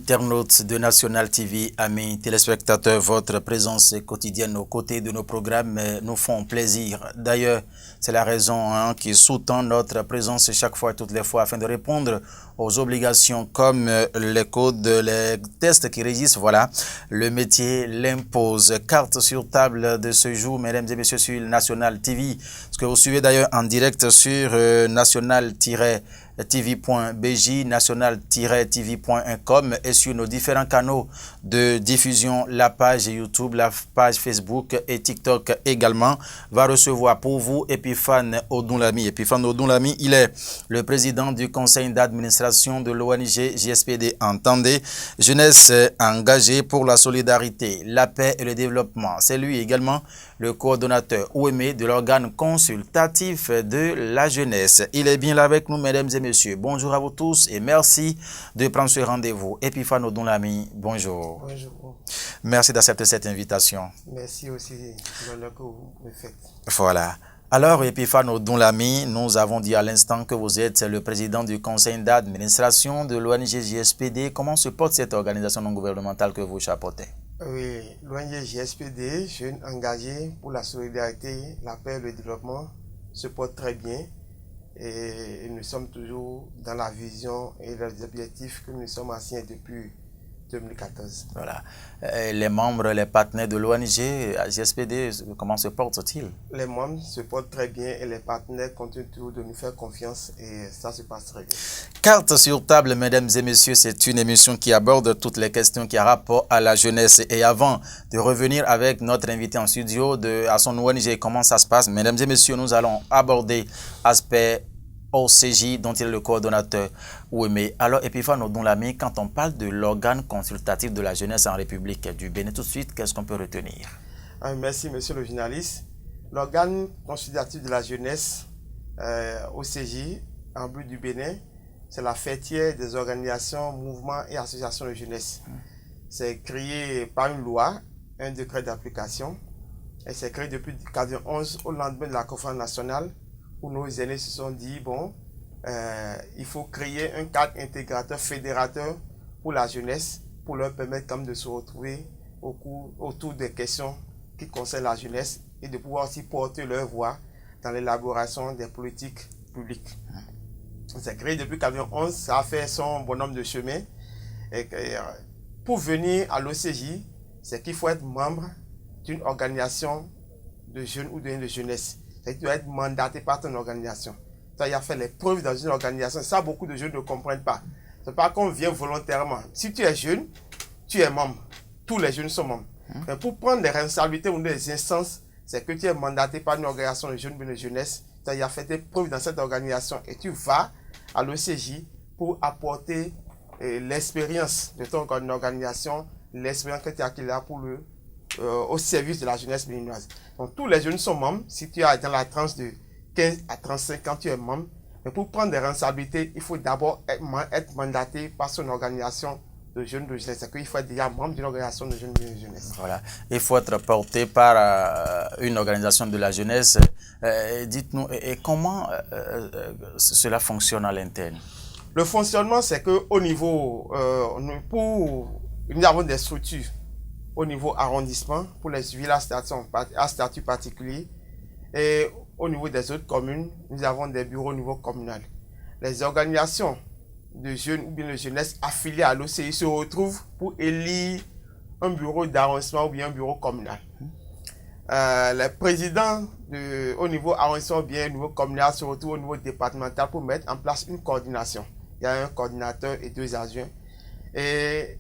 Internautes de National TV, amis téléspectateurs, votre présence quotidienne aux côtés de nos programmes nous font plaisir. D'ailleurs, c'est la raison qui sous-tend notre présence chaque fois et toutes les fois afin de répondre aux obligations comme les codes, les tests qui régissent, voilà, le métier l'impose. Carte sur table de ce jour, mesdames et messieurs, sur National TV, ce que vous suivez d'ailleurs en direct sur national-tv.bj, national-tv.com et sur nos différents canaux de diffusion, la page YouTube, la page Facebook et TikTok également, va recevoir pour vous Epiphane Odunlami. Epiphane Odunlami, il est le président du conseil d'administration de l'ONG JSPD, entendez, Jeunesse engagée pour la solidarité, la paix et le développement. C'est lui également le coordonnateur OME de l'organe consultatif de la jeunesse. Il est bien là avec nous, mesdames et messieurs. Bonjour à vous tous et merci de prendre ce rendez-vous. Epiphane Odunlami, bonjour. Bonjour. Merci d'accepter cette invitation. Merci aussi de l'honneur que vous me faites. Voilà. Alors, Epiphane Odunlami, nous avons dit à l'instant que vous êtes le président du conseil d'administration de l'ONG JSPD. Comment se porte cette organisation non gouvernementale que vous chapeautez? Oui, l'ONG JSPD, Jeunes engagés pour la solidarité, la paix et le développement, se porte très bien. Et nous sommes toujours dans la vision et les objectifs que nous sommes assignés depuis 2014. Voilà. Les membres, les partenaires de l'ONG JSPD, comment se portent-ils? Les membres se portent très bien et les partenaires continuent toujours de nous faire confiance et ça se passe très bien. Carte sur table, mesdames et messieurs, c'est une émission qui aborde toutes les questions qui ont rapport à la jeunesse. Et avant de revenir avec notre invité en studio à son ONG, comment ça se passe, mesdames et messieurs, nous allons aborder l'aspect OCJ dont il est le coordonnateur OME. Alors, Epiphane Odunlami, quand on parle de l'organe consultatif de la jeunesse en République du Bénin, tout de suite, qu'est-ce qu'on peut retenir? Merci, monsieur le journaliste. L'organe consultatif de la jeunesse, OCJ, en but du Bénin, c'est la fêtière des organisations, mouvements et associations de jeunesse. C'est créé par une loi, un décret d'application, et c'est créé depuis 1991 au lendemain de la conférence nationale, où nos aînés se sont dit, bon, il faut créer un cadre intégrateur, fédérateur pour la jeunesse, pour leur permettre comme de se retrouver autour des questions qui concernent la jeunesse et de pouvoir aussi porter leur voix dans l'élaboration des politiques publiques. C'est créé depuis 1991, ça a fait son bonhomme de chemin. Et pour venir à l'OCJ, c'est qu'il faut être membre d'une organisation de jeunes ou de jeunesse. Tu dois être mandaté par ton organisation. Tu as fait les preuves dans une organisation. Ça, beaucoup de jeunes ne comprennent pas. Ce n'est pas qu'on vient volontairement. Si tu es jeune, tu es membre. Tous les jeunes sont membres. Mais pour prendre les responsabilités ou les instances, c'est que tu es mandaté par une organisation de jeunes ou de jeunesse. Tu as fait tes preuves dans cette organisation et tu vas à l'OCJ pour apporter l'expérience de ton organisation, l'expérience que tu as acquis là pour au service de la jeunesse béninoise. Donc tous les jeunes sont membres. Si tu es dans la tranche de 15 à 35 ans, tu es membre. Mais pour prendre des responsabilités, il faut d'abord être mandaté par son organisation de jeunes de jeunesse. C'est qu'il faut être déjà membre d'une organisation de jeunes de jeunesse. Voilà. Il faut être porté par une organisation de la jeunesse. Dites-nous, et comment cela fonctionne à l'interne? Le fonctionnement, c'est qu'au niveau, nous avons des structures au niveau arrondissement pour les villages à statut particulier et au niveau des autres communes, nous avons des bureaux au niveau communal. Les organisations de jeunes ou bien de jeunesse affiliées à l'OCI se retrouvent pour élire un bureau d'arrondissement ou bien un bureau communal. Les présidents au niveau arrondissement ou bien au niveau communal se retrouvent au niveau départemental pour mettre en place une coordination. Il y a un coordinateur et 2 adjoints. Et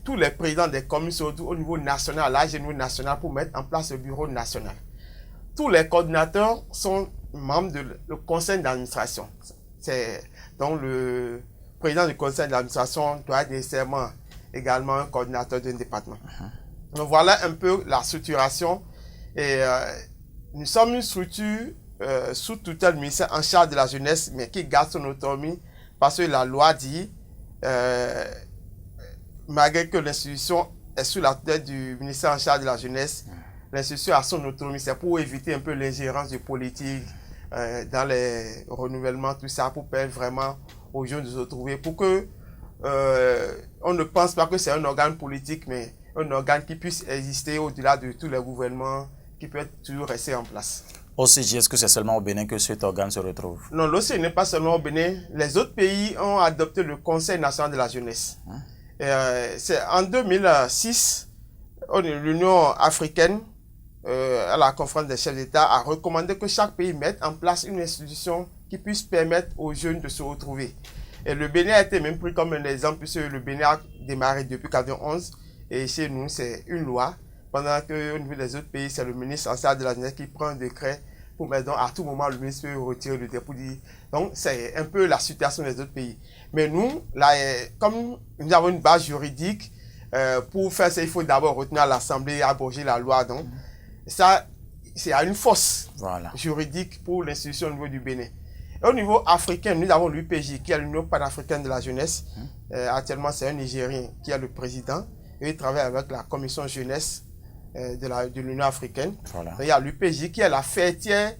tous les présidents des communes se retrouvent au niveau national, à l'âge niveau national, pour mettre en place le bureau national. Tous les coordinateurs sont membres du conseil d'administration. Donc le président du conseil d'administration doit être nécessairement également un coordinateur d'un département. Donc voilà un peu la structuration. Et nous sommes une structure sous tutelle du ministère en charge de la jeunesse, mais qui garde son autonomie parce que la loi dit malgré que l'institution est sous la tête du ministère en charge de la jeunesse, l'institution a son autonomie. C'est pour éviter un peu l'ingérence du politique dans les renouvellements, tout ça, pour permettre vraiment aux jeunes de se retrouver, pour que on ne pense pas que c'est un organe politique, mais un organe qui puisse exister au-delà de tous les gouvernements, qui peut être toujours resté en place. OCJ, est-ce que c'est seulement au Bénin que cet organe se retrouve? Non, l'OCJ n'est pas seulement au Bénin. Les autres pays ont adopté le Conseil national de la jeunesse. C'est en 2006, l'Union africaine, à la conférence des chefs d'État, a recommandé que chaque pays mette en place une institution qui puisse permettre aux jeunes de se retrouver. Et le Bénin a été même pris comme un exemple, puisque le Bénin a démarré depuis 1991. Et chez nous, c'est une loi. Pendant qu'au niveau des autres pays, c'est le ministre en charge de la jeunesse qui prend un décret pour mettre, donc à tout moment, le ministre peut retirer le dépôt. Donc, c'est un peu la situation des autres pays. Mais nous, là, comme nous avons une base juridique, pour faire ça, il faut d'abord retenir l'Assemblée, abroger la loi. Donc, ça, c'est une force juridique pour l'institution au niveau du Bénin. Et au niveau africain, nous avons l'UPJ, qui est l'Union panafricaine de la jeunesse. Actuellement, c'est un Nigérien qui est le président. Et il travaille avec la commission jeunesse de l'Union africaine. Il y a l'UPJ qui est la fêtière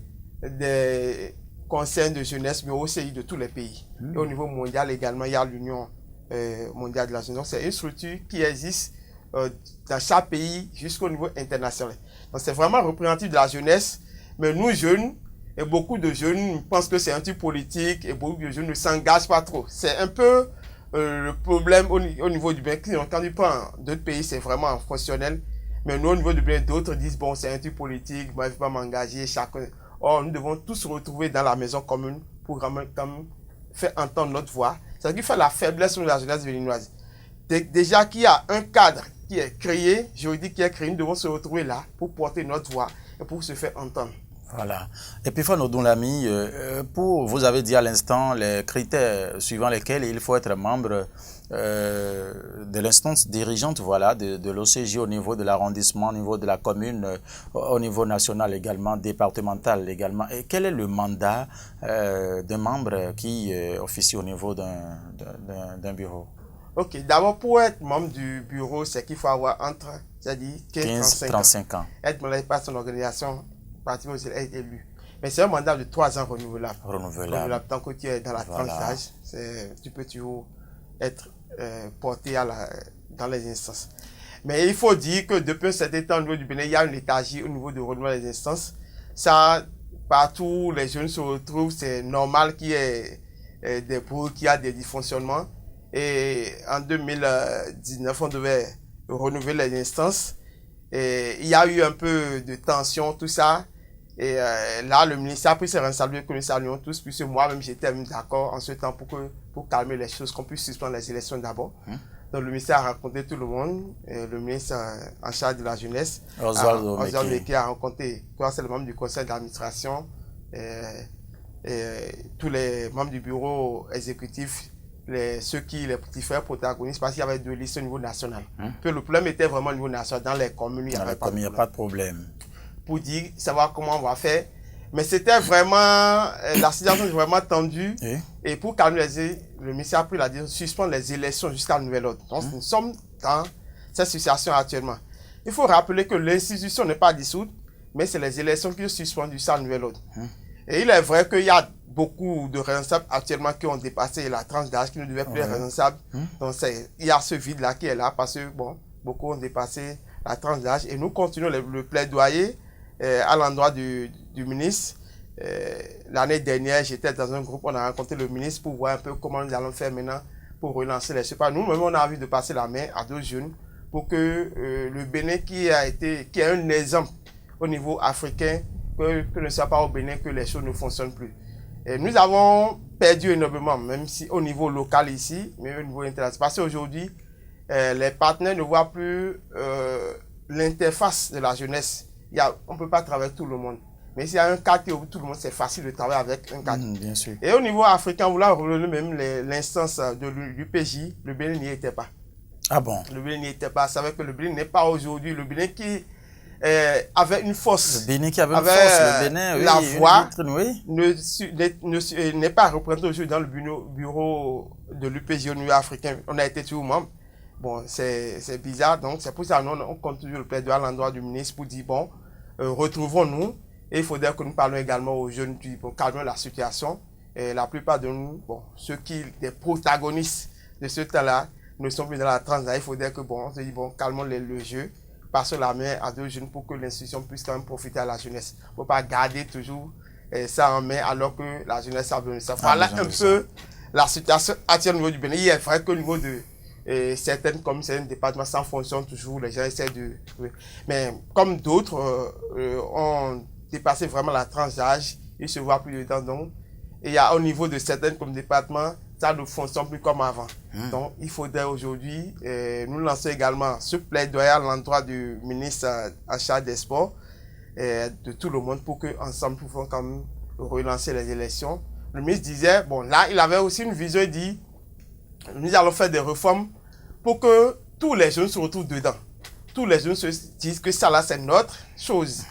des conseils de jeunesse, mais aussi de tous les pays. Et au niveau mondial également, il y a l'Union mondiale de la jeunesse. Donc, c'est une structure qui existe dans chaque pays jusqu'au niveau international. Donc, c'est vraiment représentatif de la jeunesse. Mais nous, jeunes, et beaucoup de jeunes pensent que c'est un type politique et beaucoup de jeunes ne s'engagent pas trop. C'est un peu le problème au niveau du Bénin. Quand tu prends d'autres pays, c'est vraiment fonctionnel. Mais nous, au niveau du Bénin, d'autres disent, bon, c'est un type politique, moi, je ne vais pas m'engager, chacun. Or, nous devons tous se retrouver dans la maison commune pour quand même faire entendre notre voix. C'est ce qui fait la faiblesse de la jeunesse béninoise. Déjà qu'il y a un cadre qui est créé, juridique qui est créé, nous devons se retrouver là pour porter notre voix et pour se faire entendre. Voilà. Et puis, Odounlami, vous avez dit à l'instant les critères suivant lesquels il faut être membre de l'instance dirigeante, voilà, de l'OCJ au niveau de l'arrondissement, au niveau de la commune, au niveau national également, départemental également. Et quel est le mandat d'un membre qui officie au niveau d'un bureau? Ok, d'abord pour être membre du bureau, c'est qu'il faut avoir entre, c'est-à-dire 15 et 35 ans. Être membre par son organisation, pratiquement être élu. Mais c'est un mandat de 3 ans renouvelable. Renouvelable. Tant que tu es dans la tranche d'âge, tu peux toujours être porté dans les instances. Mais il faut dire que depuis un certain temps au niveau du Bénin, il y a une léthargie au niveau du renouvellement des instances. Ça, partout, les jeunes se retrouvent, c'est normal qu'il y ait des bruits, qu'il y a des dysfonctionnements. Et en 2019, on devait renouveler les instances. Et il y a eu un peu de tension, tout ça. Et là, le ministère a pris ses responsabilités que nous saluons tous, puisque moi-même, j'étais d'accord en ce temps pour calmer les choses, qu'on puisse suspendre les élections d'abord. Donc, le ministère a rencontré tout le monde. Et le ministre en charge de la jeunesse, Oswald Meki, a rencontré tous les membres du conseil d'administration, tous les membres du bureau exécutif, les petits frères protagonistes, parce qu'il y avait 2 listes au niveau national. Puis le problème était vraiment au niveau national. Dans les communes, il n'y avait pas de problème. Pour dire, savoir comment on va faire. Mais c'était vraiment, la situation est vraiment tendue. Et pour calmer le ministère a pris la décision de suspendre les élections jusqu'à nouvel ordre. Donc, nous sommes dans cette situation actuellement. Il faut rappeler que l'institution n'est pas dissoute, mais c'est les élections qui sont suspendues jusqu'à nouvel ordre. Et il est vrai qu'il y a beaucoup de responsables actuellement qui ont dépassé la tranche d'âge, qui ne devaient plus être responsables. Donc, il y a ce vide-là qui est là parce que, bon, beaucoup ont dépassé la tranche d'âge. Et nous continuons le plaidoyer à l'endroit du ministre. L'année dernière, j'étais dans un groupe, on a rencontré le ministre pour voir un peu comment nous allons faire maintenant pour relancer les pas. Nous-mêmes, on a envie de passer la main à 2 jeunes pour que le Bénin, qui est un exemple au niveau africain, que ne soit pas au Bénin que les choses ne fonctionnent plus. Et nous avons perdu énormément, même si au niveau local ici, mais au niveau international. Parce qu'aujourd'hui, les partenaires ne voient plus l'interface de la jeunesse. On ne peut pas travailler avec tout le monde. Mais s'il y a un cadre qui ouvre tout le monde, c'est facile de travailler avec un cadre. Bien sûr. Et au niveau africain, vous l'avez relevé même l'instance de l'UPJ, le Bénin n'y était pas. Ah bon? Le Bénin n'y était pas. Ça veut dire que le Bénin n'est pas aujourd'hui. Le Bénin qui avait une force. Le Bénin qui avait une force. Le Bénin, oui. La voix oui. n'est pas représenté aujourd'hui dans le bureau de l'UPJ au niveau africain. On a été toujours membre. Bon, c'est bizarre. Donc, c'est pour ça que on continue le plaidoyer à l'endroit du ministre pour dire, bon, retrouvons-nous. Et il faudrait que nous parlions également aux jeunes pour calmer la situation. Et la plupart de nous, bon, des protagonistes de ce temps-là, nous sommes plus dans la transe. Il faudrait que, bon, on se dit, bon, calmons le jeu, passons la main à deux jeunes pour que l'institution puisse quand même profiter à la jeunesse. Il ne faut pas garder toujours ça en main alors que la jeunesse a besoin de ça. Voilà un peu la situation actuelle au niveau du Bénin. Il est vrai qu'au niveau de certaines communes, certains départements, ça fonctionne toujours, les gens essaient de... Mais comme d'autres ont dépassé vraiment la tranche d'âge, ils ne se voient plus dedans. Donc, il y a au niveau de certains comme départements, ça ne fonctionne plus comme avant. Donc, il faudrait aujourd'hui, nous lancer également ce plaidoyer à l'endroit du ministre en charge des sports, de tout le monde, pour qu'ensemble, nous pouvons quand même relancer les élections. Le ministre disait, bon, là, il avait aussi une vision, il dit, nous allons faire des réformes pour que tous les jeunes se retrouvent dedans. Tous les jeunes se disent que ça, là, c'est notre chose.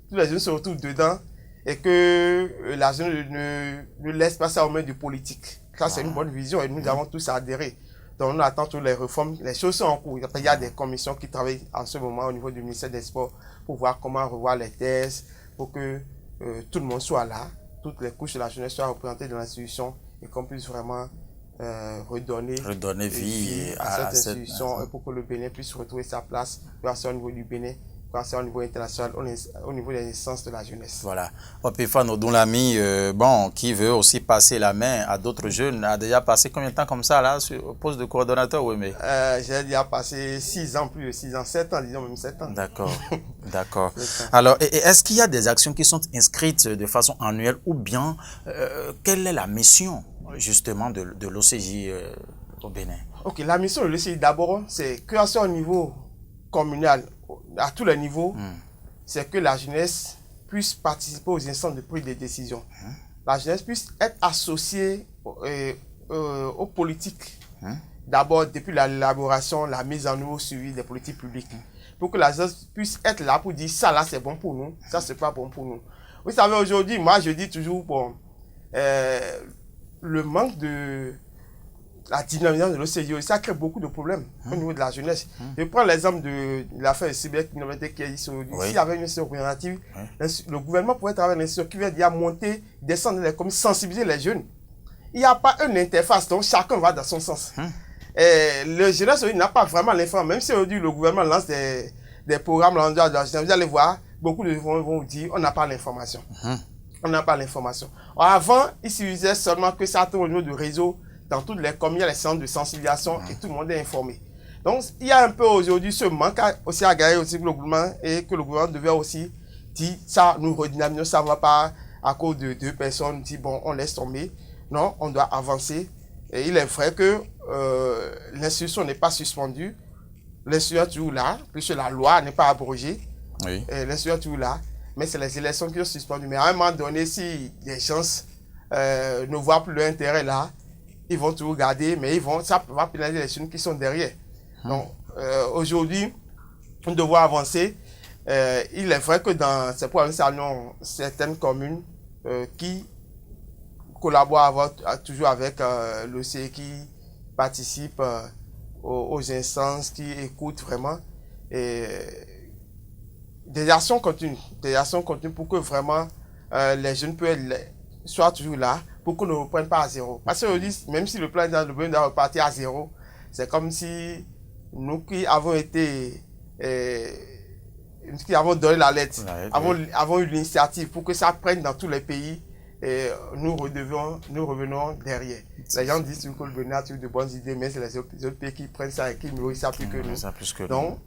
Tous les jeunes se retrouvent dedans et que la jeune ne laisse pas ça aux mains du politique. Ça, c'est une bonne vision et nous avons tous adhéré. Donc, on attend toutes les réformes. Les choses sont en cours. Il y a des commissions qui travaillent en ce moment au niveau du ministère des Sports pour voir comment revoir les thèses, pour que tout le monde soit là, toutes les couches de la jeunesse soient représentées dans l'institution et qu'on puisse vraiment redonner vie à cette institution pour que le Bénin puisse retrouver sa place, au niveau du Bénin, au niveau international, au niveau des instances de la jeunesse. Voilà. Opifan Odunlami, bon, qui veut aussi passer la main à d'autres jeunes, a déjà passé combien de temps comme ça, là, au poste de coordonnateur, oui, mais... J'ai déjà passé 6 ans, plus de 6 ans, 7 ans, disons même 7 ans. D'accord, d'accord. Alors, est-ce qu'il y a des actions qui sont inscrites de façon annuelle ou bien, quelle est la mission justement de l'OCJ au Bénin? Ok, la mission de l'OCJ d'abord, c'est que au niveau communal, à tous les niveaux, c'est que la jeunesse puisse participer aux instances de prise de décision. La jeunesse puisse être associée aux politiques. D'abord, depuis l'élaboration, la mise en œuvre, suivi des politiques publiques. Pour que la jeunesse puisse être là pour dire ça là c'est bon pour nous, ça c'est pas bon pour nous. Vous savez, aujourd'hui, moi je dis toujours, bon, le manque de la dynamisation de l'OCJ, ça crée beaucoup de problèmes au niveau de la jeunesse. Je prends l'exemple de l'affaire de cybercriminalité qui est ici aujourd'hui. S'il y avait une institution représentative, le gouvernement pourrait travailler une institution qui vient déjà monter, descendre les communes, sensibiliser les jeunes. Il n'y a pas une interface, donc chacun va dans son sens. Le jeunesse n'a pas vraiment l'information, même si aujourd'hui le gouvernement lance des programmes dans la jeunesse, vous allez voir, beaucoup de gens vont vous dire on n'a pas l'information. On n'a pas l'information. Avant, il suffisait seulement que ça tourne au niveau du réseau. Dans toutes les communes, il y a les centres de sensibilisation et tout le monde est informé. Donc, il y a un peu aujourd'hui ce manque aussi à gagner aussi pour le gouvernement et que le gouvernement devait aussi dire ça, nous redynamisons, ça ne va pas à cause de 2 personnes, dit bon, on laisse tomber. Non, on doit avancer. Et il est vrai que l'institution n'est pas suspendue. L'institution est toujours là, puisque la loi n'est pas abrogée. L'institution est toujours là. Mais c'est les élections qui sont suspendues. Mais à un moment donné, si les gens ne voient plus leur intérêt là, ils vont tout garder, mais ça va pénaliser les jeunes qui sont derrière. Donc, aujourd'hui, nous devons avancer. Il est vrai que dans ces programmes, nous avons certaines communes qui collaborent toujours avec l'OCJ, qui participent aux instances, qui écoutent vraiment. Et des actions continues pour que vraiment les jeunes soient toujours là, pour qu'on ne reprenne pas à zéro. Parce que même si le plan doit repartir à zéro, c'est comme si nous qui avons été, qui avons donné la lettre, avons eu l'initiative pour que ça prenne dans tous les pays, et nous revenons derrière. Les gens disent que le Bénin a toujours de bonnes idées, mais c'est les autres pays qui prennent ça et qui nourrissent ça plus que nous. Donc,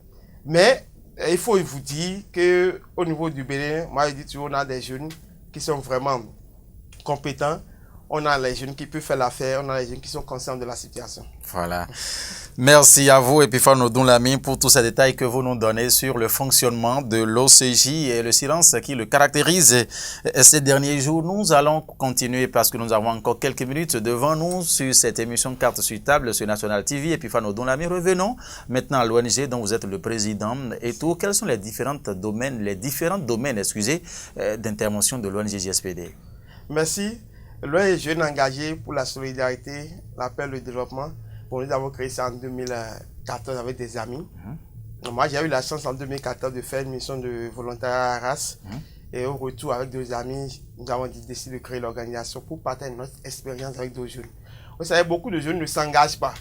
mais il faut vous dire qu'au niveau du Bénin, moi je dis toujours, on a des jeunes qui sont vraiment compétents. On a les jeunes qui peuvent faire l'affaire, on a les jeunes qui sont conscients de la situation. Voilà. Merci à vous, Epifan Odunlami, pour tous ces détails que vous nous donnez sur le fonctionnement de l'OCJ et le silence qui le caractérise ces derniers jours. Nous allons continuer parce que nous avons encore quelques minutes devant nous sur cette émission Carte sur table sur National TV. Epifan Odunlami, revenons maintenant à l'ONG dont vous êtes le président et tout. Quels sont les différents domaines, d'intervention de l'ONG JSPD? Merci. L'ONG Jeunes Engagés pour la solidarité, l'appel au développement. Bon, nous avons créé ça en 2014 avec des amis. Moi, j'ai eu la chance en 2014 de faire une mission de volontariat à Arras. Et au retour, avec 2 amis, nous avons décidé de créer l'organisation pour partager notre expérience avec d'autres jeunes. Vous savez, beaucoup de jeunes ne s'engagent pas.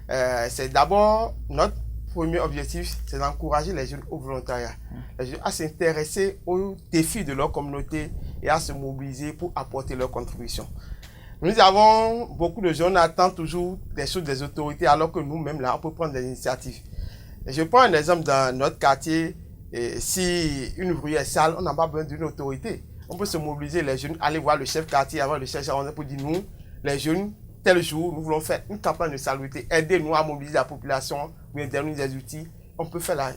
c'est d'abord notre premier objectif, c'est d'encourager les jeunes au volontariat, les jeunes à s'intéresser aux défis de leur communauté et à se mobiliser pour apporter leur contribution. Nous avons beaucoup de jeunes qui attendent toujours des choses des autorités alors que nous-mêmes, là, on peut prendre des initiatives. Et je prends un exemple dans notre quartier. Et si une rue est sale, on n'a pas besoin d'une autorité. On peut se mobiliser, les jeunes, aller voir le chef quartier, avant le chef jardin pour dire nous, les jeunes, tel jour, nous voulons faire une campagne de salubrité, aider-nous à mobiliser la population, bien donner des outils. On peut faire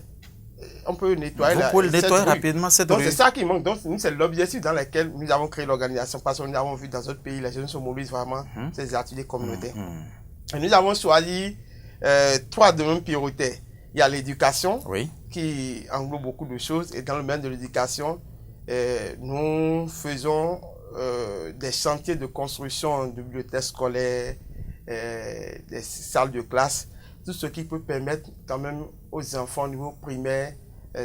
on peut nettoyer Vous pouvez nettoyer rapidement cette rue. Donc c'est ça qui manque. Donc nous, c'est l'objectif dans lequel nous avons créé l'organisation. Parce que nous avons vu dans d'autres pays, les jeunes se mobilisent vraiment ces ateliers communautaires. Et nous avons choisi 3 domaines prioritaires. Il y a l'éducation, qui englobe beaucoup de choses. Et dans le domaine de l'éducation, nous faisons des chantiers de construction de bibliothèques scolaires, des salles de classe, tout ce qui peut permettre quand même aux enfants au niveau primaire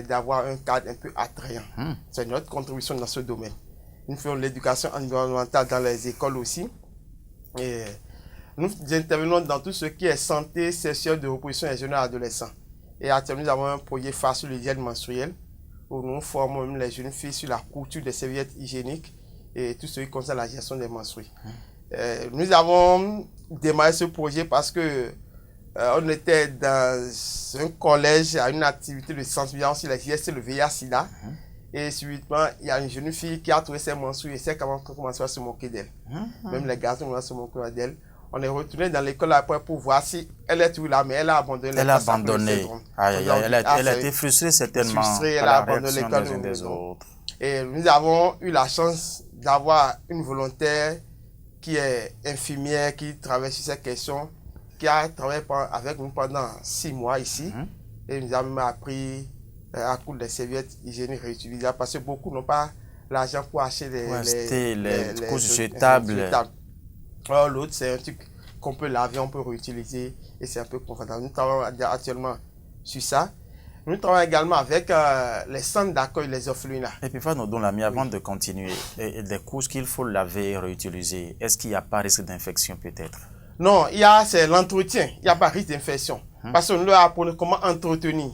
d'avoir un cadre un peu attrayant. C'est notre contribution dans ce domaine. Nous faisons l'éducation environnementale dans les écoles aussi. Et nous intervenons dans tout ce qui est santé sexuelle de reproduction des jeunes et adolescents. Et actuellement, nous avons un projet phare sur l'hygiène menstruelle où nous formons même les jeunes filles sur la couture des serviettes hygiéniques et tout ce qui concerne la gestion des menstrues. Nous avons démarré ce projet parce que on était dans un collège à une activité de sensibilisation sur les GST, le VIH-Sida. Et subitement, il y a une jeune fille qui a trouvé ses menstrues et c'est comment on commence à se moquer d'elle. Même les garçons vont se moquer d'elle. On est retourné dans l'école après pour voir si elle est toujours là, mais elle a abandonné. Elle a abandonné. Elle a été frustrée certainement. Frustrée, elle a abandonné l'école des autres. Et nous avons eu la chance d'avoir une volontaire qui est infirmière, qui travaille sur ces questions, qui a travaillé avec nous pendant 6 mois ici. Et nous avons même appris à coudre des serviettes hygiéniques réutilisables parce que beaucoup n'ont pas l'argent pour acheter les couches jetables. Alors l'autre, c'est un truc qu'on peut laver, on peut réutiliser et c'est un peu confortable. Nous travaillons actuellement sur ça. Nous travaillons également avec les centres d'accueil, les orphelinats. Et puis, avant de continuer, les couches qu'il faut laver et réutiliser, est-ce qu'il n'y a pas risque d'infection peut-être? Non, c'est l'entretien. Il n'y a pas risque d'infection. Parce qu'on leur apprend comment entretenir.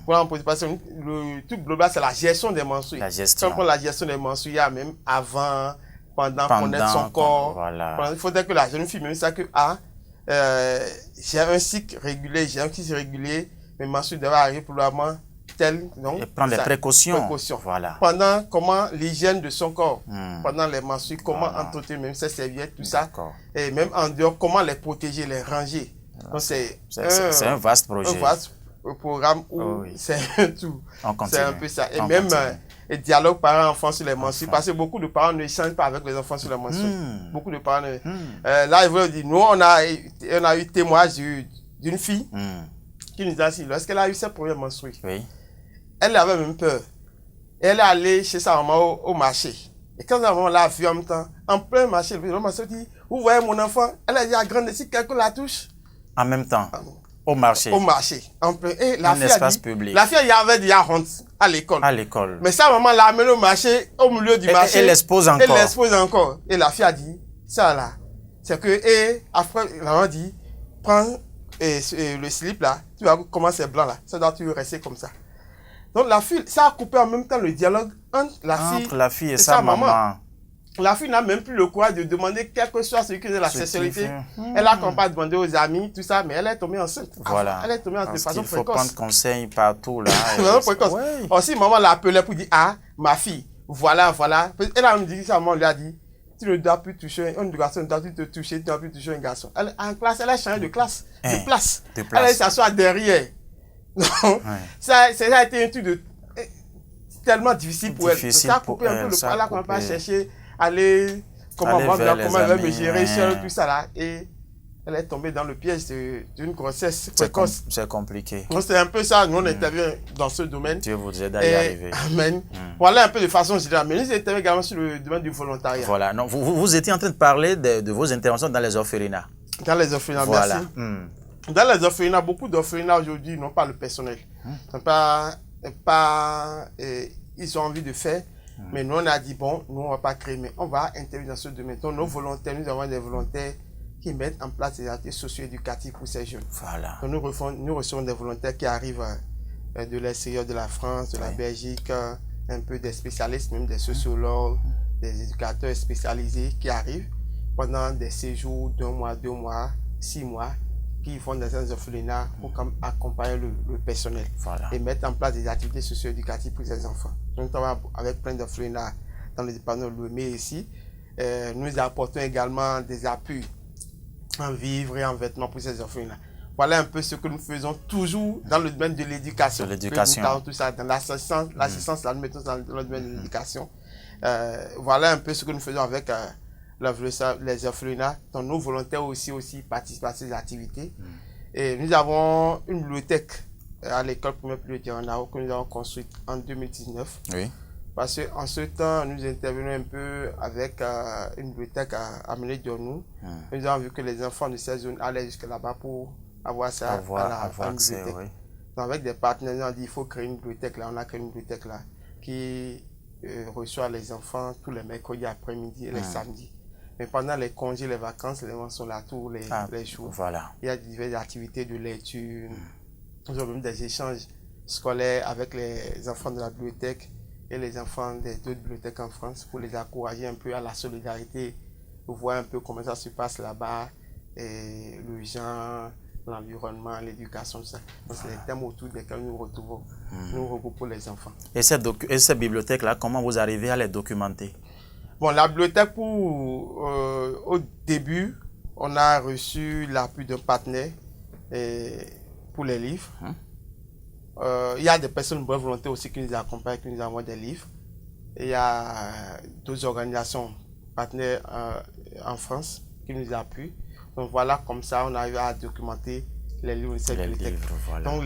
Parce que le truc global, c'est la gestion des menstrues. Quand on prend la gestion des menstrues, il y a même avant, pendant connaître son corps. Voilà. Il faudrait que la jeune fille, même ça que j'ai un cycle régulier, mes menstrues doivent arriver probablement tel. Donc, et prendre les précautions. Voilà. Pendant comment l'hygiène de son corps, pendant les menstrues, comment entretenir même ses serviettes, tout ça. Et même en dehors, comment les protéger, les ranger. Donc c'est un vaste projet. Un vaste programme où c'est un tout. C'est un peu ça. Et même le dialogue parents-enfants sur les menstrues. Parce que beaucoup de parents ne échangent pas avec les enfants sur les menstrues. Beaucoup de parents. Là, ils veulent dire, nous, on a eu témoignage d'une fille qui nous a dit, lorsqu'elle a eu ses premières menstrues, elle avait même peur. Elle est allée chez sa maman au marché. Et quand la maman l'a vue en même temps, en plein marché, le maman se dit, vous voyez mon enfant, elle a dit à grande si quelqu'un la touche. En même temps, au marché. Au marché. Et la fille espace public. La fille, il y avait déjà honte à l'école. À l'école. Mais sa maman l'a amenée au marché, au milieu du marché. Elle l'expose encore. Elle l'expose encore. Et la fille a dit, ça là, c'est que, et après, la maman dit, prends le slip là, tu vois comment c'est blanc là, ça doit toujours rester comme ça. Donc la fille, ça a coupé en même temps le dialogue entre la fille et sa maman. La fille n'a même plus le courage de demander quel que soit ce qui est la sexualité. Elle a quand pas demandé aux amis, tout ça, mais elle est tombée enceinte. Voilà. Elle est tombée enceinte de façon précoce. Il faut prendre conseil partout là. Précoce. Aussi, maman l'a appelée pour dire, ah, ma fille, voilà. Elle a même dit, sa maman lui a dit, tu ne dois plus toucher, un garçon ne doit plus te toucher, tu ne dois plus toucher un garçon. En classe, elle a changé de classe, de place. Elle a s'asseoir derrière. Donc, ça a été un truc tellement difficile pour elle. Ça a coupé un peu le pas là qu'on va chercher. Comment elle va me gérer seule, tout ça là. Et elle est tombée dans le piège d'une grossesse précoce. C'est compliqué. Donc c'est un peu ça, nous on intervient dans ce domaine. Dieu vous aide à y arriver. Amen. Voilà un peu de façon générale. Mais nous intervenons également sur le domaine du volontariat. Voilà. Non, vous étiez en train de parler de vos interventions dans les orphelinats. Dans les orphelinats, voilà. Merci. Dans les orphelinats, beaucoup d'orphelinats aujourd'hui n'ont pas le personnel. Ils ont envie de faire. Mais nous, on a dit, bon, nous, on ne va pas créer, mais on va intervenir dans ce domaine. Donc, nos volontaires, nous avons des volontaires qui mettent en place des activités socio-éducatives pour ces jeunes. Voilà. Donc, nous recevons des volontaires qui arrivent de l'extérieur de la France, de la Belgique, un peu des spécialistes, même des sociologues, des éducateurs spécialisés qui arrivent pendant des séjours d'1 mois, 2 mois, 6 mois, qui font des orphelinats pour accompagner le personnel et mettre en place des activités socio-éducatives pour ces enfants. Nous travaillons avec plein d'orphelinats dans le département de Lomé ici. Nous apportons également des appuis en vivres et en vêtements pour ces orphelins. Voilà un peu ce que nous faisons toujours dans le domaine de l'éducation. Tout ça dans l'assistance, là, nous mettons dans le domaine de l'éducation. Voilà un peu ce que nous faisons avec les orphelinats, dont nos volontaires aussi participent à ces activités. Et nous avons une bibliothèque à l'école primaire de Ranao que nous avons construite en 2019. Oui. Parce qu'en ce temps, nous intervenons un peu avec une bibliothèque à Amené-Dionou. Nous avons vu que les enfants de ces zones allaient jusque là-bas pour avoir ça à la bibliothèque. Oui. Donc avec des partenaires, nous avons dit qu'il faut créer une bibliothèque là. On a créé une bibliothèque là qui reçoit les enfants tous les mercredis après-midi et les samedis. Mais pendant les congés, les vacances, les enfants sont là tous les jours. Voilà. Il y a diverses activités de lecture. Nous avons même des échanges scolaires avec les enfants de la bibliothèque et les enfants des autres bibliothèques en France pour les encourager un peu à la solidarité, pour voir un peu comment ça se passe là-bas, et le genre, l'environnement, l'éducation, tout ça. Donc c'est les thèmes autour desquels nous retrouvons, nous regroupons les enfants. Et ces bibliothèques-là, comment vous arrivez à les documenter? Bon, la bibliothèque, au début, on a reçu l'appui d'un partenaire pour les livres. Il y a des personnes de bonne volonté aussi qui nous accompagnent, qui nous envoient des livres. Et il y a d'autres organisations partenaires en France qui nous appuient. Donc voilà, comme ça, on arrive à documenter les livres de cette bibliothèque. Donc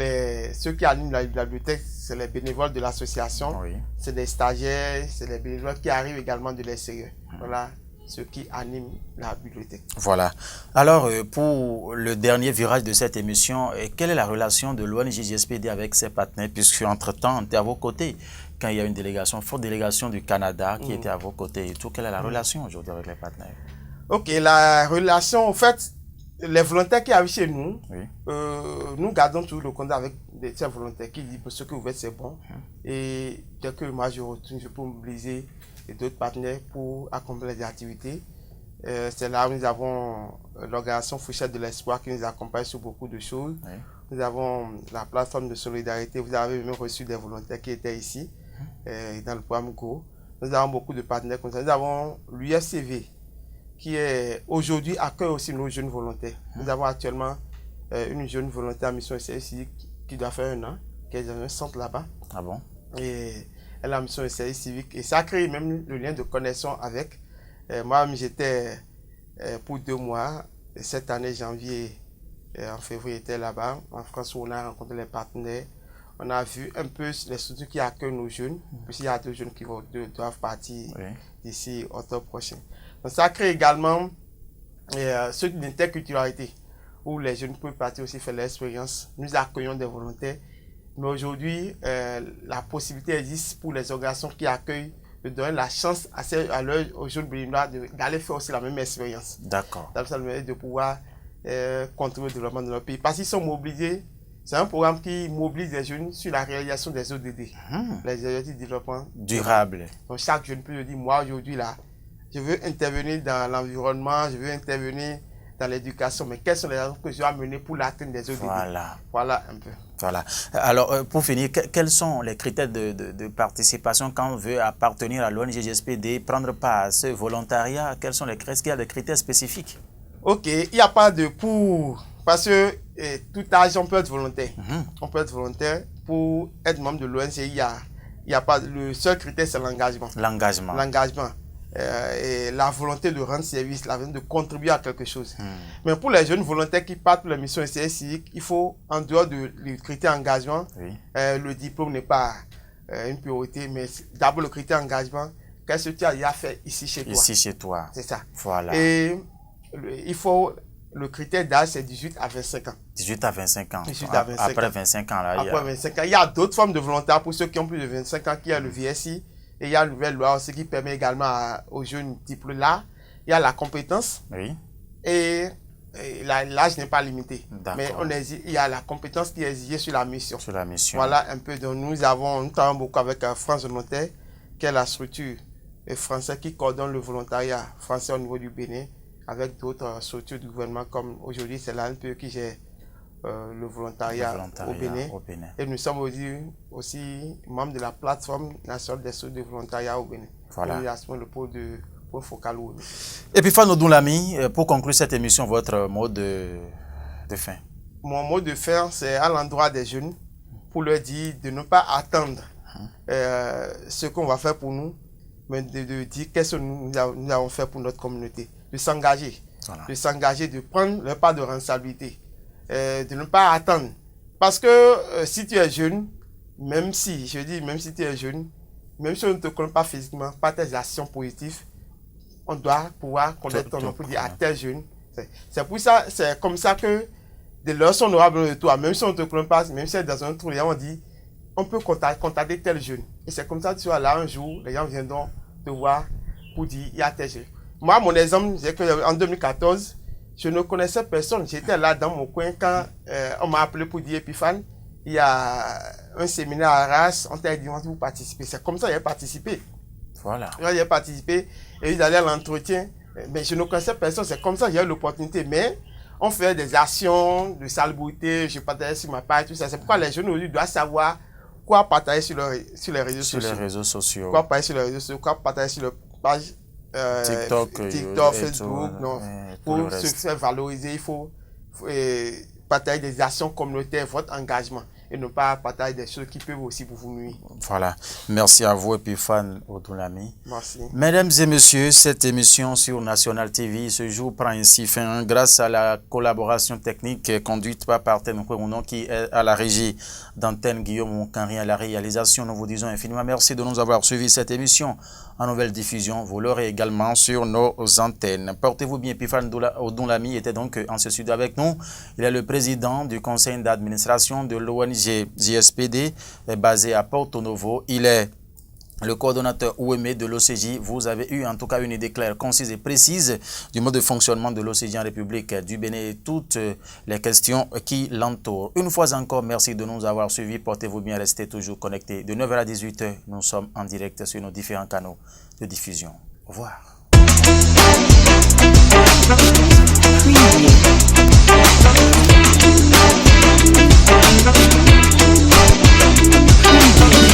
ceux qui animent la bibliothèque, c'est les bénévoles de l'association, c'est des stagiaires, c'est les bénévoles qui arrivent également de l'extérieur. Voilà ceux qui animent la bibliothèque. Voilà. Alors, pour le dernier virage de cette émission, quelle est la relation de l'ONG JSPD avec ses partenaires, puisque entre-temps, on était à vos côtés, quand il y a une délégation, forte délégation du Canada qui était à vos côtés et tout. Quelle est la relation aujourd'hui avec les partenaires? Ok, la relation, en fait, les volontaires qui arrivent chez nous, nous gardons toujours le contact avec ces volontaires qui disent ce que vous faites, c'est bon. Et dès que moi je retourne, je peux mobiliser d'autres partenaires pour accompagner les activités. C'est là où nous avons l'organisation Fouchette de l'Espoir qui nous accompagne sur beaucoup de choses. Nous avons la plateforme de solidarité. Vous avez même reçu des volontaires qui étaient ici dans le programme Go. Nous avons beaucoup de partenaires comme ça. Nous avons l'UFCV qui est aujourd'hui accueille aussi nos jeunes volontaires. Nous avons actuellement une jeune volontaire à mission ici qui doit faire 1 an, qui est dans un centre là-bas. Ah bon? Et elle a une mission de service civique et ça a créé même le lien de connexion avec. Moi, j'étais pour 2 mois, cette année, janvier, en février, j'étais là-bas, en France, où on a rencontré les partenaires. On a vu un peu les structures qui accueillent nos jeunes, puisqu'il y a 2 jeunes qui doivent partir d'ici octobre prochain. Donc, ça crée également une interculturalité, où les jeunes peuvent partir aussi faire l'expérience. Nous accueillons des volontaires. Mais aujourd'hui, la possibilité existe pour les organisations qui accueillent de donner la chance aux jeunes béninois d'aller faire aussi la même expérience. D'accord. De pouvoir contribuer au développement de notre pays. Parce qu'ils sont mobilisés. C'est un programme qui mobilise les jeunes sur la réalisation des ODD, les objectifs de développement durable. Donc chaque jeune peut dire, moi aujourd'hui là, je veux intervenir dans l'environnement, je veux intervenir dans l'éducation, mais quelles sont les actions que je dois mener pour l'atteinte des ODD? Voilà un peu. Voilà. Alors, pour finir, quels sont les critères de participation quand on veut appartenir à l'ONG JSPD, prendre part à ce volontariat? Quels sont est-ce qu'il y a des critères spécifiques? Ok, il n'y a pas de pour, parce que tout âge, on peut être volontaire. On peut être volontaire pour être membre de l'ONG. Il y a pas, le seul critère, c'est l'engagement. L'engagement. L'engagement. Et la volonté de rendre service, la volonté de contribuer à quelque chose. Mais pour les jeunes volontaires qui partent pour la mission de service civique, il faut, en dehors du critère engagement, le diplôme n'est pas une priorité, mais d'abord le critère engagement, qu'est-ce que tu as déjà fait ici chez toi? Ici chez toi. C'est ça. Voilà. Et il faut, le critère d'âge, c'est 18 à 25 ans. 18 à 25 ans. 18 à 25 Après ans. 25 ans, là, Après 25 ans. Il y a d'autres formes de volontariat pour ceux qui ont plus de 25 ans, qui y a le VSI. Et il y a une nouvelle loi aussi qui permet également aux jeunes diplômés là. Il y a la compétence. Oui. Et l'âge n'est pas limité. Mais il y a la compétence qui est exigée sur la mission. Voilà un peu. Donc nous travaillons beaucoup avec France Volontaire, qui est la structure française qui coordonne le volontariat français au niveau du Bénin, avec d'autres structures du gouvernement, comme aujourd'hui c'est l'ANPE qui gère le volontariat au Bénin. Et nous sommes aussi membres de la plateforme nationale des structures de volontariat au Bénin. Voilà. Le pôle de focal. Et puis Fan Odounlami, pour conclure cette émission, votre mot de fin. Mon mot de fin, c'est à l'endroit des jeunes, pour leur dire de ne pas attendre ce qu'on va faire pour nous, mais de dire qu'est-ce que nous avons fait pour notre communauté. De s'engager, de prendre leur part de responsabilité, de ne pas attendre. Parce que si tu es jeune, même si tu es jeune, même si on ne te connaît pas physiquement, par tes actions positives, on doit pouvoir connaître ton nom pour dire à tes jeunes. C'est pour ça, c'est comme ça que des leçons aura besoin de toi. Même si on ne te connaît pas, même si c'est dans un trou, les gens vont dire, on peut contacter tel jeune. Et c'est comme ça que tu vois là un jour, les gens viendront te voir pour dire, il y a tel jeune. Moi, mon exemple, c'est qu'en 2014, je ne connaissais personne. J'étais là dans mon coin quand on m'a appelé pour dire Epiphane, il y a un séminaire à Arras, on t'a dit, vous participez. C'est comme ça que j'ai participé. Voilà. J'ai participé et ils allaient à l'entretien. Mais je ne connaissais personne. C'est comme ça que j'ai eu l'opportunité. Mais on fait des actions de salubrité, je partageais sur ma page, tout ça. C'est pourquoi les jeunes aujourd'hui doivent savoir quoi partager sur les réseaux sociaux. Quoi partager sur les réseaux sociaux, quoi partager sur leur page TikTok, Facebook. Pour se faire valoriser, il faut partager des actions communautaires, votre engagement, et ne pas partager des choses qui peuvent aussi vous nuire. Voilà. Merci à vous, Epiphane Odounlami. Merci. Mesdames et messieurs, cette émission sur National TV ce jour prend ainsi fin grâce à la collaboration technique conduite par Parten Nkourounon qui est à la régie d'antenne, Guillaume Moukanri à la réalisation. Nous vous disons infiniment merci de nous avoir suivi cette émission en nouvelle diffusion. Vous l'aurez également sur nos antennes. Portez-vous bien. Epiphane Odounlami était donc en ce studio avec nous. Il est le président du conseil d'administration de l'ONG JSPD basé à Porto Novo. Il est le coordonnateur OME de l'OCJ. Vous avez eu en tout cas une idée claire, concise et précise du mode de fonctionnement de l'OCJ en République du Bénin et toutes les questions qui l'entourent. Une fois encore, merci de nous avoir suivis. Portez-vous bien, restez toujours connectés. De 9h à 18h, nous sommes en direct sur nos différents canaux de diffusion. Au revoir. Preview.